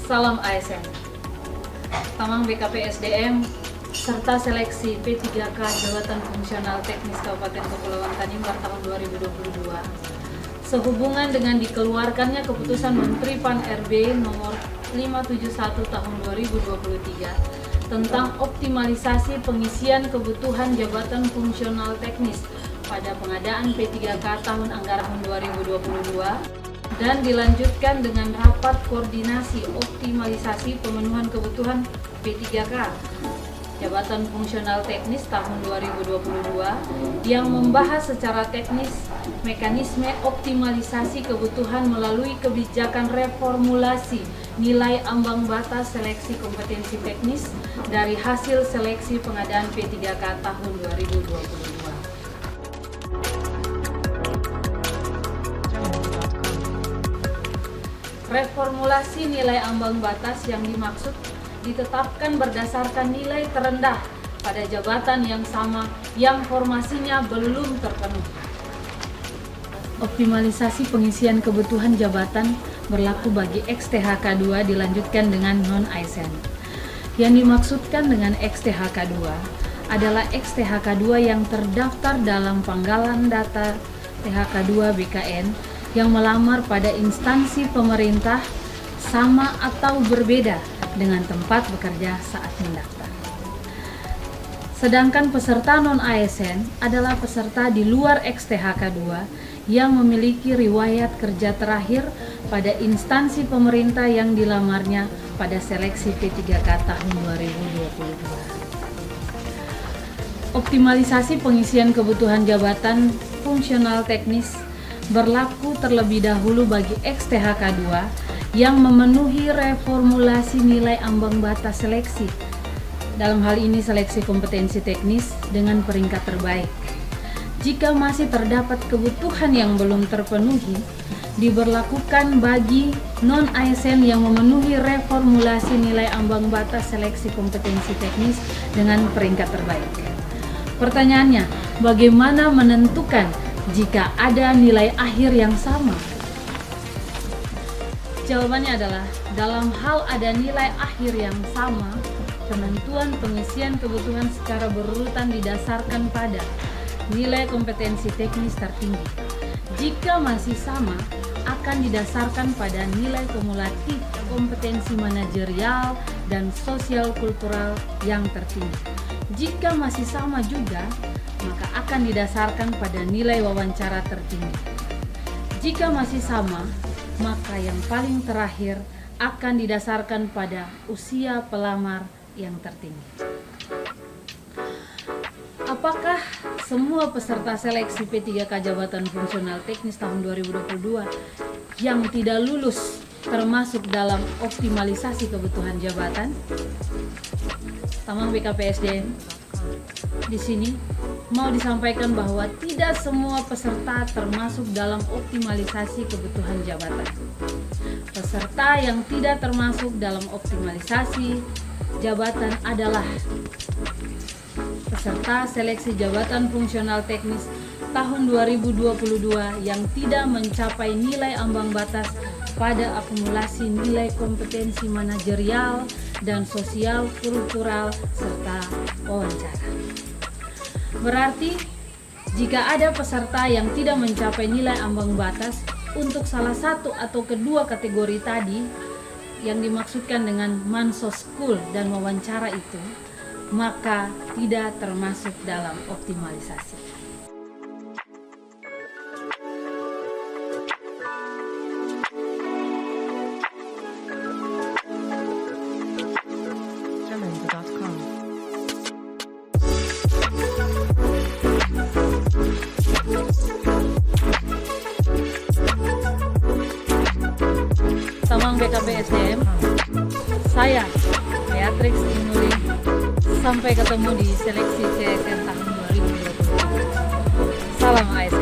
Salam ASN. Tamang BKP SDM serta seleksi P3K Jabatan Fungsional Teknis Kabupaten Kepulauan Tanimbar tahun 2022 sehubungan dengan dikeluarkannya keputusan Menteri Pan-RB nomor 571 tahun 2023 tentang optimalisasi pengisian kebutuhan jabatan fungsional teknis pada pengadaan P3K tahun anggaran 2022 dan dilanjutkan dengan rapat koordinasi optimalisasi pemenuhan kebutuhan P3K Jabatan Fungsional Teknis tahun 2022 yang membahas secara teknis mekanisme optimalisasi kebutuhan melalui kebijakan reformulasi nilai ambang batas seleksi kompetensi teknis dari hasil seleksi pengadaan P3K tahun 2022. Reformulasi nilai ambang batas yang dimaksud ditetapkan berdasarkan nilai terendah pada jabatan yang sama yang formasinya belum terpenuhi. Optimalisasi pengisian kebutuhan jabatan berlaku bagi XTHK 2 dilanjutkan dengan non-ASN. Yang dimaksudkan dengan XTHK 2 adalah XTHK 2 yang terdaftar dalam panggalan data THK 2 BKN yang melamar pada instansi pemerintah sama atau berbeda dengan tempat bekerja saat mendaftar. Sedangkan peserta non-ASN adalah peserta di luar XTHK 2 yang memiliki riwayat kerja terakhir pada instansi pemerintah yang dilamarnya pada seleksi P3K tahun 2022. Optimalisasi pengisian kebutuhan jabatan fungsional teknis berlaku terlebih dahulu bagi XTHK 2 yang memenuhi reformulasi nilai ambang batas seleksi. Dalam hal ini seleksi kompetensi teknis dengan peringkat terbaik. Jika masih terdapat kebutuhan yang belum terpenuhi, diberlakukan bagi non-ASN yang memenuhi reformulasi nilai ambang batas seleksi kompetensi teknis dengan peringkat terbaik. Pertanyaannya, bagaimana menentukan jika ada nilai akhir yang sama? Jawabannya adalah dalam hal ada nilai akhir yang sama, penentuan pengisian kebutuhan secara berurutan didasarkan pada nilai kompetensi teknis tertinggi. Jika masih sama, akan didasarkan pada nilai kumulatif kompetensi manajerial dan sosial kultural yang tertinggi. Jika masih sama juga, maka akan didasarkan pada nilai wawancara tertinggi. Jika masih sama, maka yang paling terakhir akan didasarkan pada usia pelamar yang tertinggi. Apakah semua peserta seleksi P3K Jabatan Fungsional Teknis tahun 2022 yang tidak lulus termasuk dalam optimalisasi kebutuhan jabatan? Tamang BKP SDM di sini mau disampaikan bahwa tidak semua peserta termasuk dalam optimalisasi kebutuhan jabatan. Peserta yang tidak termasuk dalam optimalisasi jabatan adalah peserta seleksi jabatan fungsional teknis tahun 2022 yang tidak mencapai nilai ambang batas pada akumulasi nilai kompetensi manajerial dan sosial kultural serta wawancara. Berarti jika ada peserta yang tidak mencapai nilai ambang batas untuk salah satu atau kedua kategori tadi yang dimaksudkan dengan mansoskul dan wawancara itu, maka tidak termasuk dalam optimalisasi. Tamang BKP SDM, saya Beatrix Inuli. Sampai ketemu di seleksi CSN tahun 2020. Salam ASN.